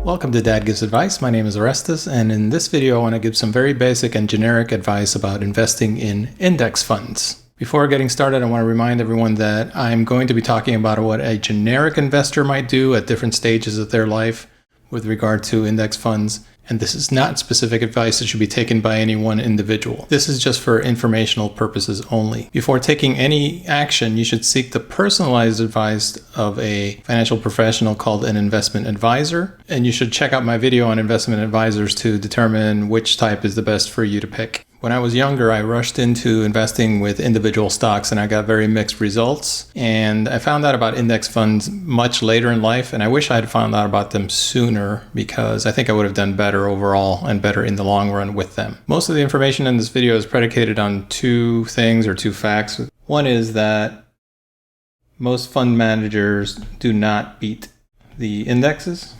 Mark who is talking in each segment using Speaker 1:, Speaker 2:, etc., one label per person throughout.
Speaker 1: Welcome to Dad Gives Advice. My name is Orestes, and in this video I want to give some very basic and generic advice about investing in index funds. Before getting started, I want to remind everyone that I'm going to be talking about what a generic investor might do at different stages of their life with regard to index funds. And this is not specific advice that should be taken by any one individual. This is just for informational purposes only. Before taking any action, you should seek the personalized advice of a financial professional called an investment advisor. And you should check out my video on investment advisors to determine which type is the best for you to pick. When I was younger, I rushed into investing with individual stocks and I got very mixed results. And I found out about index funds much later in life, and I wish I had found out about them sooner because I think I would have done better overall and better in the long run with them. Most of the information in this video is predicated on two things or two facts. One is that most fund managers do not beat the indexes.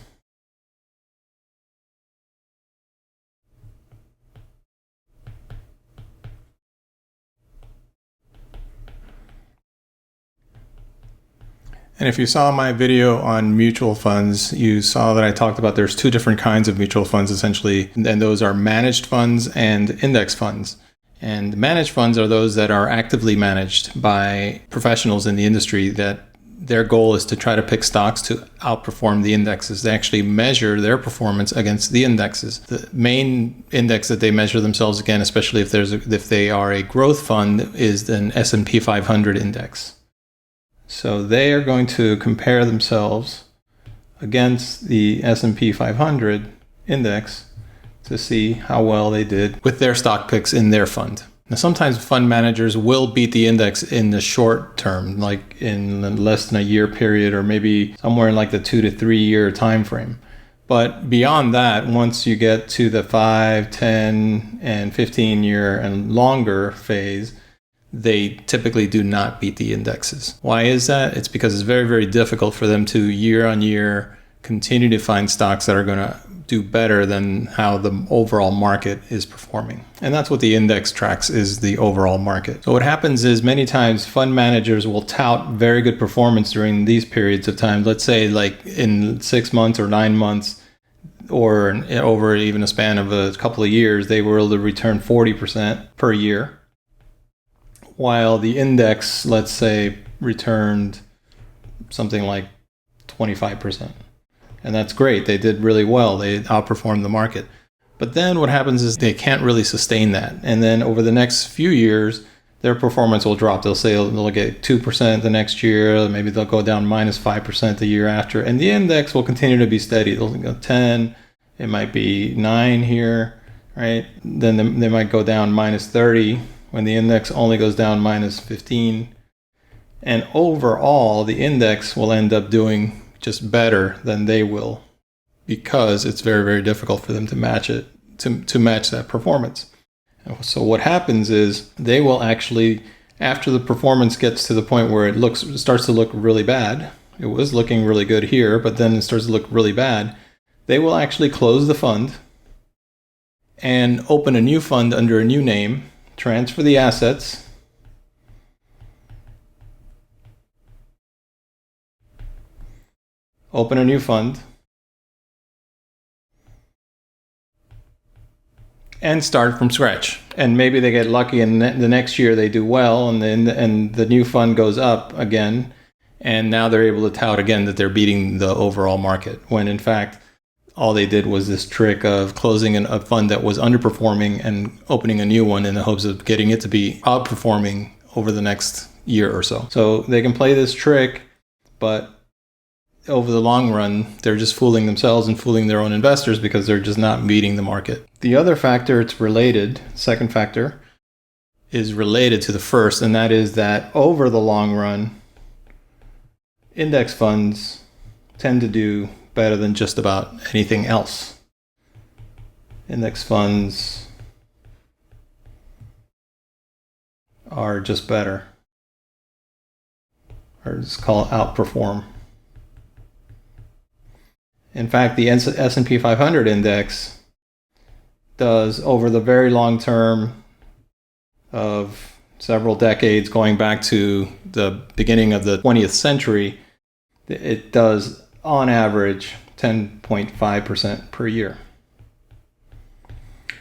Speaker 1: And if you saw my video on mutual funds, you saw that I talked about there's two different kinds of mutual funds essentially, and those are managed funds and index funds. And managed funds are those that are actively managed by professionals in the industry that their goal is to try to pick stocks to outperform the indexes. They actually measure their performance against the indexes. The main index that they measure themselves against, especially if they are a growth fund, is an S&P 500 index. So they are going to compare themselves against the S&P 500 index to see how well they did with their stock picks in their fund. Now, sometimes fund managers will beat the index in the short term, like in less than a year period, or maybe somewhere in like the 2 to 3 year time frame. But beyond that, once you get to the 5, 10, and 15 year and longer phase, they typically do not beat the indexes. Why is that? It's because it's very, very difficult for them to year on year continue to find stocks that are going to do better than how the overall market is performing. And that's what the index tracks, is the overall market. So what happens is many times fund managers will tout very good performance during these periods of time. Let's say like in 6 months or 9 months, or over even a span of a couple of years, they were able to return 40% per year, while the index, let's say, returned something like 25%. And that's great. They did really well. They outperformed the market. But then what happens is they can't really sustain that. And then over the next few years, their performance will drop. They'll say they'll get 2% the next year. Maybe they'll go down minus 5% the year after. And the index will continue to be steady. They'll go 10. It might be 9 here, right? Then they might go down minus 30 when the index only goes down minus 15. And overall, the index will end up doing just better than they will, because it's very, very difficult for them to match it, to match that performance. And so what happens is they will actually, after the performance gets to the point where it starts to look really bad, it was looking really good here, but then it starts to look really bad, they will actually close the fund and open a new fund under a new name, transfer the assets, open a new fund, and start from scratch. And maybe they get lucky and the next year they do well, and the new fund goes up again, and now they're able to tout again that they're beating the overall market, when in fact all they did was this trick of closing a fund that was underperforming and opening a new one in the hopes of getting it to be outperforming over the next year or so. So they can play this trick, but over the long run, they're just fooling themselves and fooling their own investors because they're just not beating the market. The other factor, it's related, second factor, is related to the first, and that is that over the long run, index funds tend to do better than just about anything else. Index funds are just better, or it's called outperform. In fact, the S&P 500 index does, over the very long term of several decades, going back to the beginning of the 20th century, it does on average 10.5% per year.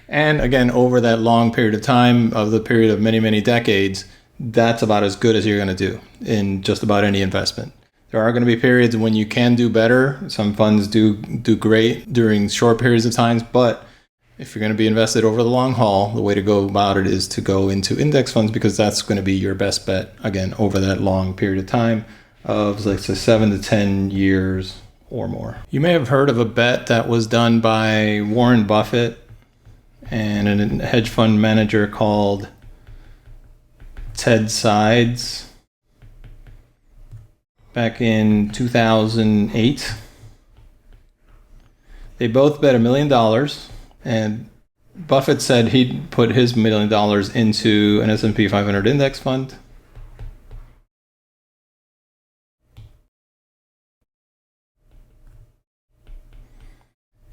Speaker 1: And again, over that long period of time, of the period of many, many decades, that's about as good as you're going to do in just about any investment. There are going to be periods when you can do better. Some funds do great during short periods of time, but if you're going to be invested over the long haul, the way to go about it is to go into index funds, because that's going to be your best bet, again, over that long period of time of, let's say, 7 to 10 years or more. You may have heard of a bet that was done by Warren Buffett and a hedge fund manager called Seides back in 2008. They both bet $1 million, and Buffett said he'd put his $1 million into an S&P 500 index fund.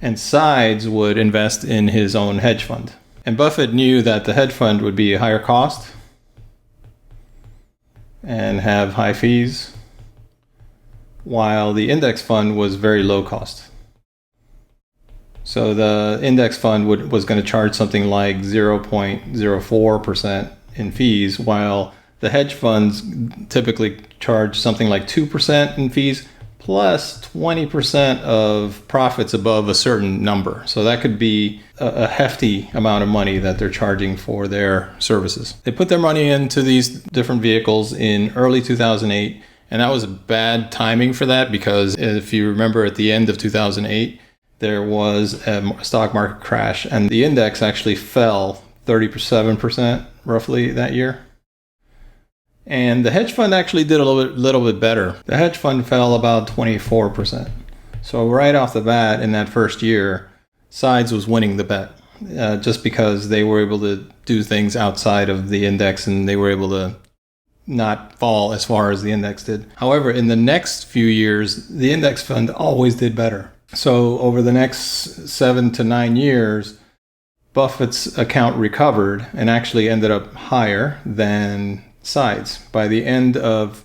Speaker 1: And Seides would invest in his own hedge fund. And Buffett knew that the hedge fund would be a higher cost and have high fees, while the index fund was very low cost. So the index fund was going to charge something like 0.04% in fees, while the hedge funds typically charge something like 2% in fees, plus 20% of profits above a certain number. So that could be a hefty amount of money that they're charging for their services. They put their money into these different vehicles in early 2008, and that was bad timing for that, because if you remember, at the end of 2008, there was a stock market crash, and the index actually fell 37% roughly that year. And the hedge fund actually did a little bit better. The hedge fund fell about 24%. So right off the bat in that first year, Seides was winning the bet, just because they were able to do things outside of the index, and they were able to not fall as far as the index did. However, in the next few years, the index fund always did better. So over the next 7 to 9 years, Buffett's account recovered and actually ended up higher than Seides. By the end of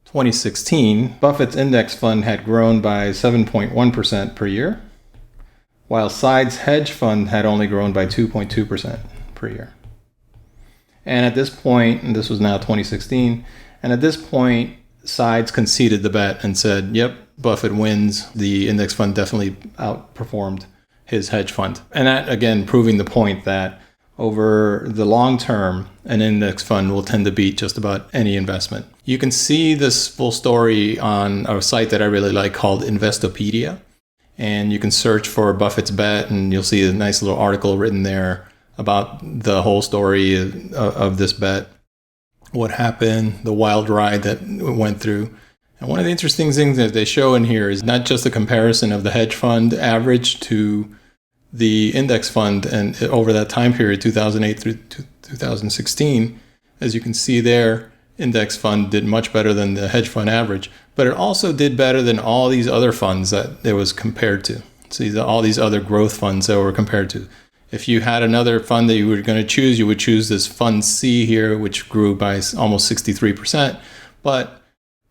Speaker 1: 2016, Buffett's index fund had grown by 7.1% per year, while Seides' hedge fund had only grown by 2.2% per year. And at this point, and this was now 2016, and at this point, Seides conceded the bet and said, yep, Buffett wins. The index fund definitely outperformed his hedge fund. And that, again, proving the point that over the long term, an index fund will tend to beat just about any investment. You can see this full story on a site that I really like called Investopedia. And you can search for Buffett's bet, and you'll see a nice little article written there about the whole story of this bet, what happened, the wild ride that it went through. And one of the interesting things that they show in here is not just a comparison of the hedge fund average to the index fund, and over that time period, 2008 through 2016, as you can see there, index fund did much better than the hedge fund average, but it also did better than all these other funds that it was compared to. So all these other growth funds that were compared to. If you had another fund that you were going to choose, you would choose this fund C here, which grew by almost 63%, but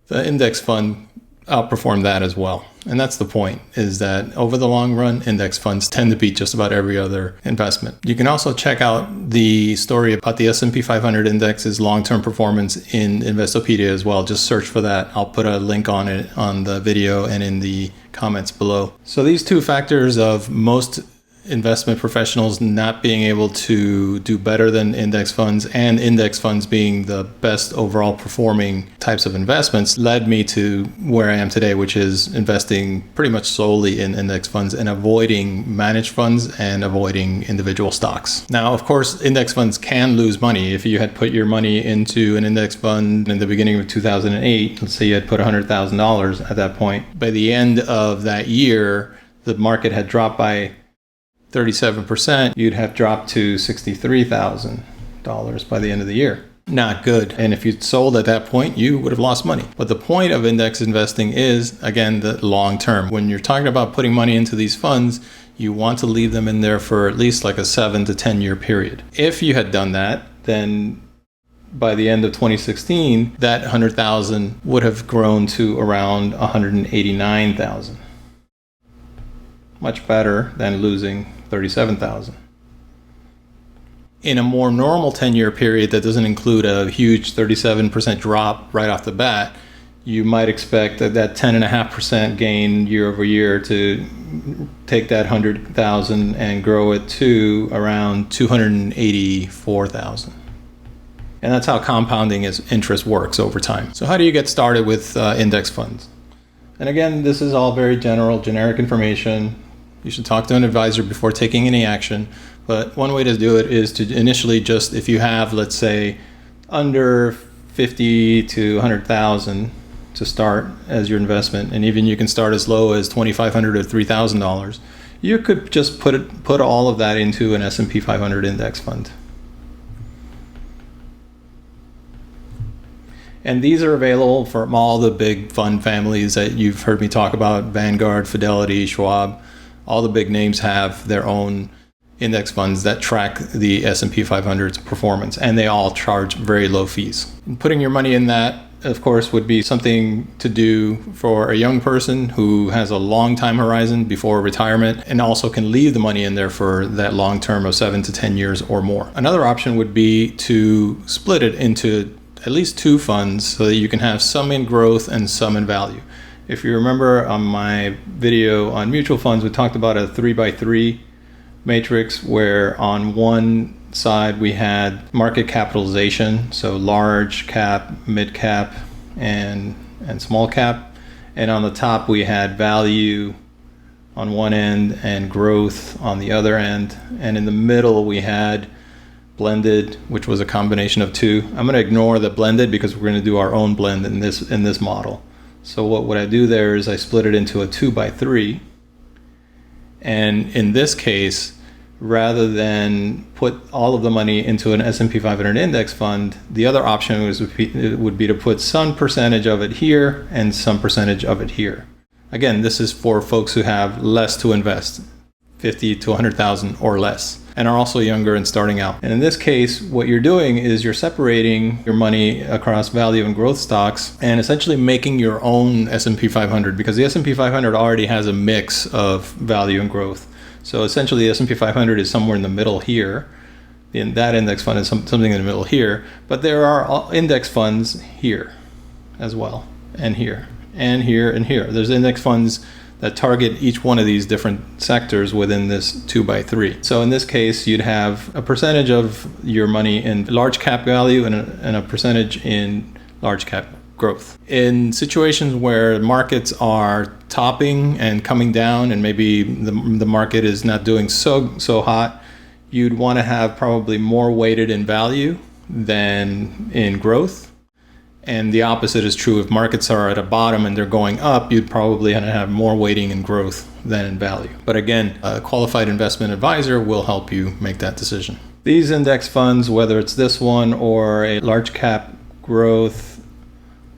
Speaker 1: the index fund outperformed that as well. And that's the point, is that over the long run, index funds tend to beat just about every other investment. You can also check out the story about the S&P 500 index's long-term performance in Investopedia as well. Just search for that. I'll put a link on it on the video and in the comments below. So these two factors of most investment professionals not being able to do better than index funds, and index funds being the best overall performing types of investments, led me to where I am today, which is investing pretty much solely in index funds and avoiding managed funds and avoiding individual stocks. Now, of course, index funds can lose money. If you had put your money into an index fund in the beginning of 2008, let's say you had put $100,000 at that point, by the end of that year, the market had dropped by 37%, you'd have dropped to $63,000 by the end of the year. Not good. And if you'd sold at that point, you would have lost money. But the point of index investing is, again, the long term. When you're talking about putting money into these funds, you want to leave them in there for at least like a 7 to 10 year period. If you had done that, then by the end of 2016, that 100,000 would have grown to around 189,000. Much better than losing $37,000. In a more normal 10-year period that doesn't include a huge 37% drop right off the bat, you might expect that 10.5% gain year over year to take that 100,000 and grow it to around 284,000. And that's how compounding interest works over time. So how do you get started with index funds? And again, this is all very generic information. You should talk to an advisor before taking any action. But one way to do it is to initially just, if you have, let's say, under 50 to 100,000 to start as your investment, and even you can start as low as $2,500 or $3,000, you could just put all of that into an S&P 500 index fund. And these are available from all the big fund families that you've heard me talk about: Vanguard, Fidelity, Schwab. All the big names have their own index funds that track the S&P 500's performance, and they all charge very low fees. And putting your money in that, of course, would be something to do for a young person who has a long time horizon before retirement and also can leave the money in there for that long term of 7 to 10 years or more. Another option would be to split it into at least two funds so that you can have some in growth and some in value. If you remember on my video on mutual funds, we talked about a 3x3 matrix where on one side we had market capitalization, so large cap, mid cap, and small cap. And on the top we had value on one end and growth on the other end. And in the middle we had blended, which was a combination of two. I'm going to ignore the blended because we're going to do our own blend in this model. So what I do there is I split it into a 2x3. And in this case, rather than put all of the money into an S&P 500 index fund, the other option would be to put some percentage of it here and some percentage of it here. Again, this is for folks who have less to invest, 50 to 100,000 or less, and are also younger and starting out. And in this case, what you're doing is you're separating your money across value and growth stocks and essentially making your own S&P 500, because the S&P 500 already has a mix of value and growth. So essentially the S&P 500 is somewhere in the middle here. And that index fund is something in the middle here. But there are index funds here as well, and here, and here, and here. There's index funds that target each one of these different sectors within this 2x3. So in this case, you'd have a percentage of your money in large cap value and a percentage in large cap growth. In situations where markets are topping and coming down, and maybe the market is not doing so hot, you'd want to have probably more weighted in value than in growth. And the opposite is true. If markets are at a bottom and they're going up, you'd probably have more weighting in growth than in value. But again, a qualified investment advisor will help you make that decision. These index funds, whether it's this one or a large cap growth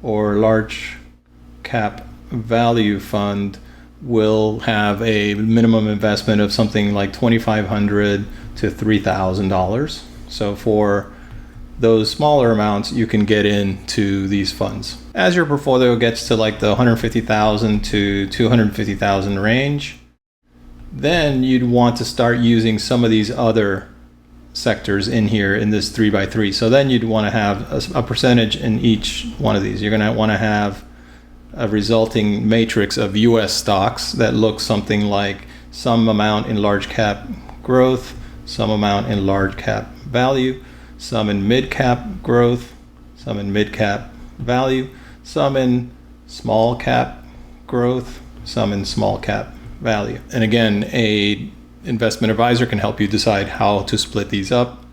Speaker 1: or large cap value fund, will have a minimum investment of something like $2,500 to $3,000. So for those smaller amounts, you can get into these funds. As your portfolio gets to like the 150,000 to 250,000 range, then you'd want to start using some of these other sectors in here in this 3x3. So then you'd want to have a percentage in each one of these. You're going to want to have a resulting matrix of US stocks that looks something like some amount in large cap growth, some amount in large cap value, some in mid cap growth, some in mid cap value, some in small cap growth, some in small cap value. And again, a investment advisor can help you decide how to split these up.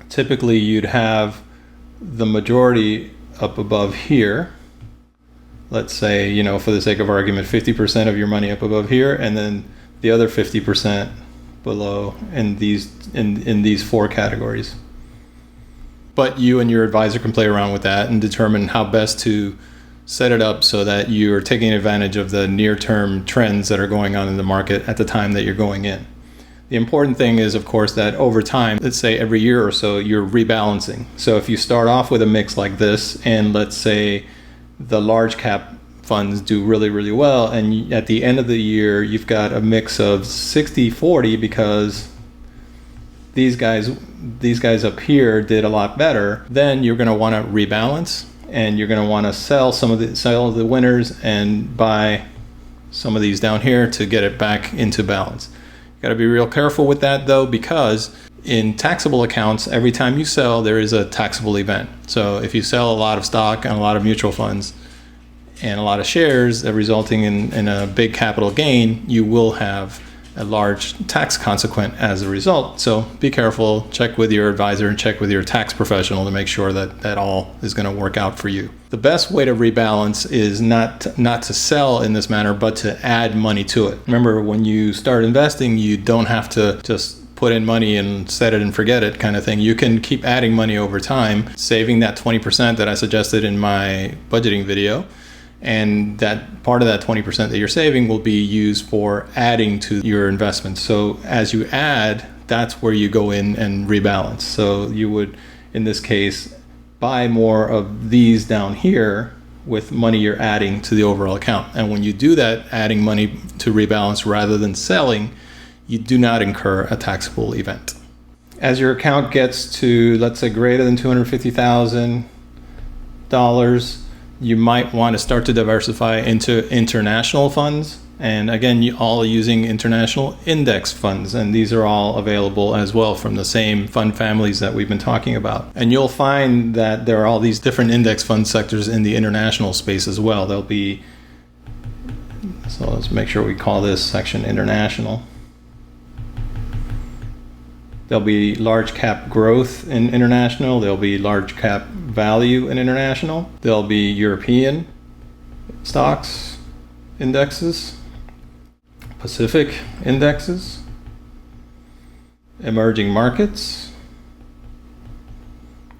Speaker 1: Typically, you'd have the majority up above here. Let's say, for the sake of argument, 50% of your money up above here, and then the other 50% below in these four categories. But you and your advisor can play around with that and determine how best to set it up so that you're taking advantage of the near-term trends that are going on in the market at the time that you're going in. The important thing is, of course, that over time, let's say every year or so, you're rebalancing. So if you start off with a mix like this, and let's say the large cap funds do really, really well. And at the end of the year, you've got a mix of 60-40 because these guys up here did a lot better. Then you're going to want to rebalance, and you're going to want to sell the winners and buy some of these down here to get it back into balance. You got to be real careful with that though, because in taxable accounts, every time you sell, there is a taxable event. So if you sell a lot of stock and a lot of mutual funds and a lot of shares, resulting in a big capital gain, you will have a large tax consequence as a result. So be careful, check with your advisor and check with your tax professional to make sure that all is going to work out for you. The best way to rebalance is not to sell in this manner, but to add money to it. Remember, when you start investing, you don't have to just put in money and set it and forget it kind of thing. You can keep adding money over time, saving that 20% that I suggested in my budgeting video. And that part of that 20% that you're saving will be used for adding to your investments. So as you add, that's where you go in and rebalance. So you would, in this case, buy more of these down here with money you're adding to the overall account. And when you do that, adding money to rebalance rather than selling, you do not incur a taxable event. As your account gets to, let's say, greater than $250,000, you might want to start to diversify into international funds. And again, you all are using international index funds, and these are all available as well from the same fund families that we've been talking about. And you'll find that there are all these different index fund sectors in the international space as well. There'll be, so let's make sure we call this section international. There'll be large cap growth in international. There'll be large cap value in international. There'll be European stocks indexes, Pacific indexes, emerging markets.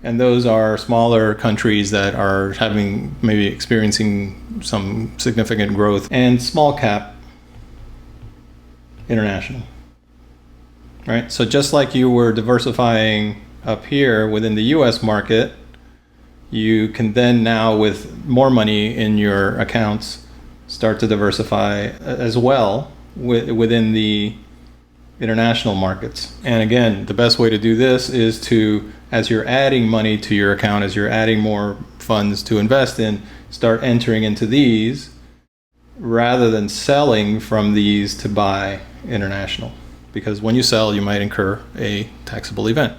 Speaker 1: And those are smaller countries that are maybe experiencing some significant growth, and small cap international. Right? So just like you were diversifying up here within the US market, you can then now, with more money in your accounts, start to diversify as well within the international markets. And again, the best way to do this is to, as you're adding money to your account, as you're adding more funds to invest in, start entering into these rather than selling from these to buy international. Because when you sell, you might incur a taxable event.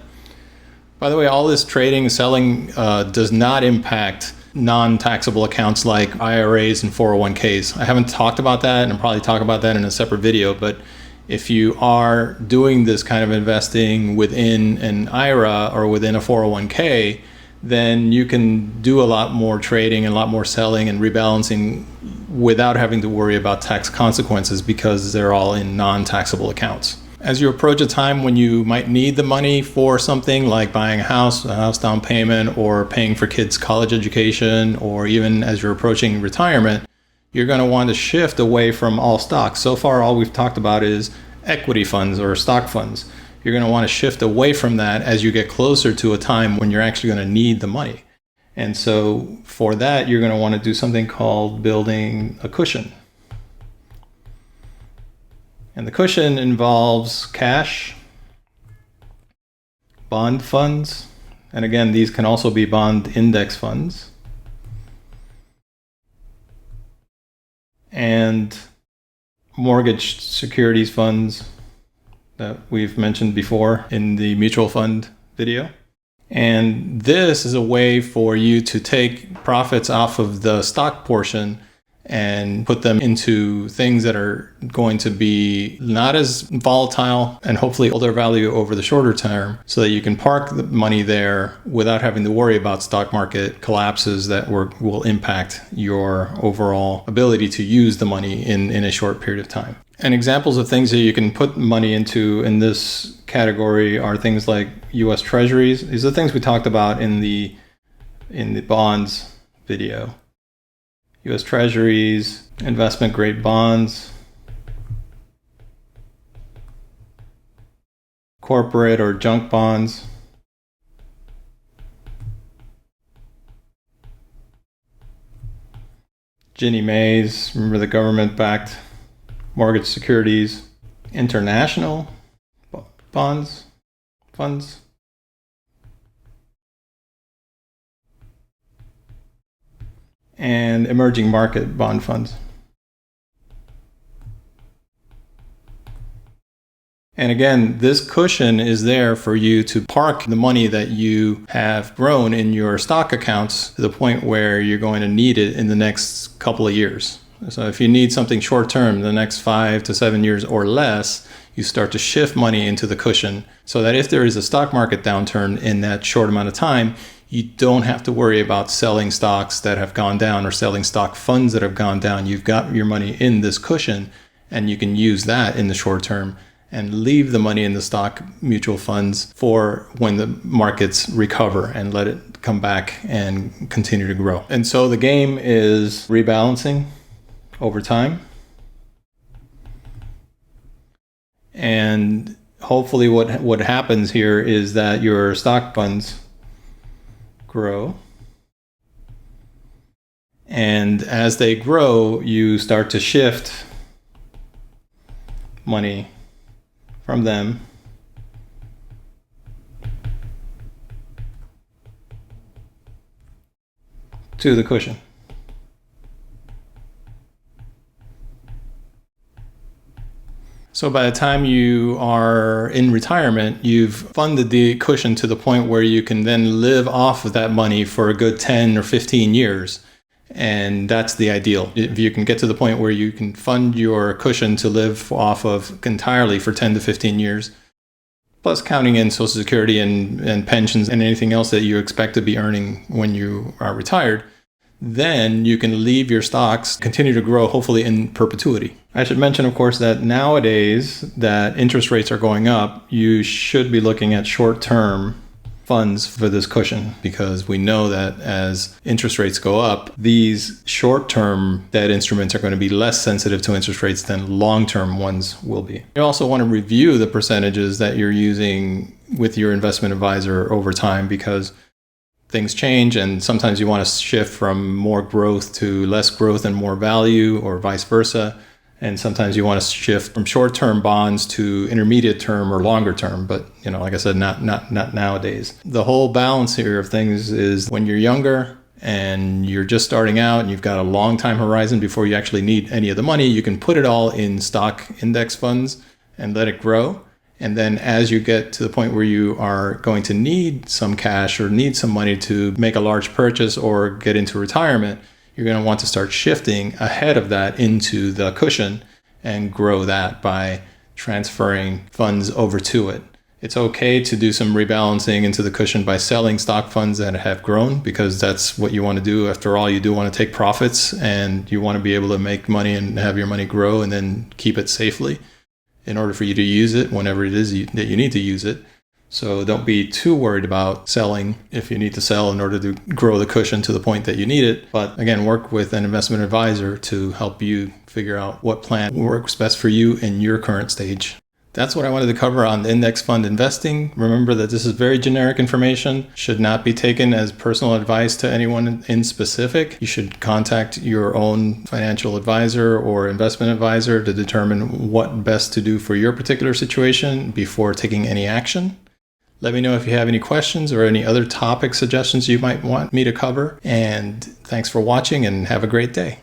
Speaker 1: By the way, all this trading and selling does not impact non-taxable accounts like IRAs and 401ks. I haven't talked about that, and I'll probably talk about that in a separate video, but if you are doing this kind of investing within an IRA or within a 401k, then you can do a lot more trading and a lot more selling and rebalancing without having to worry about tax consequences, because they're all in non-taxable accounts. As you approach a time when you might need the money for something like buying a house down payment, or paying for kids' college education, or even as you're approaching retirement, you're going to want to shift away from all stocks. So far, all we've talked about is equity funds or stock funds. You're going to want to shift away from that as you get closer to a time when you're actually going to need the money. And so for that, you're going to want to do something called building a cushion. And the cushion involves cash, bond funds, and again, these can also be bond index funds, and mortgage securities funds that we've mentioned before in the mutual fund video. And this is a way for you to take profits off of the stock portion and put them into things that are going to be not as volatile and hopefully hold their value over the shorter term, so that you can park the money there without having to worry about stock market collapses that will impact your overall ability to use the money in a short period of time. And examples of things that you can put money into in this category are things like US Treasuries. These are the things we talked about in the bonds video. US Treasuries, investment grade bonds, corporate or junk bonds, Ginnie Mae's, remember the government-backed mortgage securities, international bonds, funds, and emerging market bond funds. And again, this cushion is there for you to park the money that you have grown in your stock accounts to the point where you're going to need it in the next couple of years. So if you need something short term, the next 5 to 7 years or less, you start to shift money into the cushion so that if there is a stock market downturn in that short amount of time, you don't have to worry about selling stocks that have gone down or selling stock funds that have gone down. You've got your money in this cushion and you can use that in the short term and leave the money in the stock mutual funds for when the markets recover and let it come back and continue to grow. And so the game is rebalancing over time. And hopefully what happens here is that your stock funds grow. And as they grow, you start to shift money from them to the cushion. So by the time you are in retirement, you've funded the cushion to the point where you can then live off of that money for a good 10 or 15 years. And that's the ideal. If you can get to the point where you can fund your cushion to live off of entirely for 10 to 15 years, plus counting in Social Security and pensions and anything else that you expect to be earning when you are retired, then you can leave your stocks continue to grow, hopefully in perpetuity. I should mention, of course, that nowadays that interest rates are going up, you should be looking at short-term funds for this cushion, because we know that as interest rates go up, these short-term debt instruments are going to be less sensitive to interest rates than long-term ones will be. You also want to review the percentages that you're using with your investment advisor over time, because things change and sometimes you want to shift from more growth to less growth and more value, or vice versa. And sometimes you want to shift from short-term bonds to intermediate term or longer term. But, like I said, not nowadays. The whole balance here of things is when you're younger and you're just starting out and you've got a long time horizon before you actually need any of the money, you can put it all in stock index funds and let it grow. And then as you get to the point where you are going to need some cash or need some money to make a large purchase or get into retirement, you're going to want to start shifting ahead of that into the cushion and grow that by transferring funds over to it. It's okay to do some rebalancing into the cushion by selling stock funds that have grown, because that's what you want to do. After all, you do want to take profits and you want to be able to make money and have your money grow and then keep it safely in order for you to use it whenever it is that you need to use it. So don't be too worried about selling if you need to sell in order to grow the cushion to the point that you need it. But again, work with an investment advisor to help you figure out what plan works best for you in your current stage. That's what I wanted to cover on index fund investing. Remember that this is very generic information, should not be taken as personal advice to anyone in specific. You should contact your own financial advisor or investment advisor to determine what best to do for your particular situation before taking any action. Let me know if you have any questions or any other topic suggestions you might want me to cover. And thanks for watching and have a great day.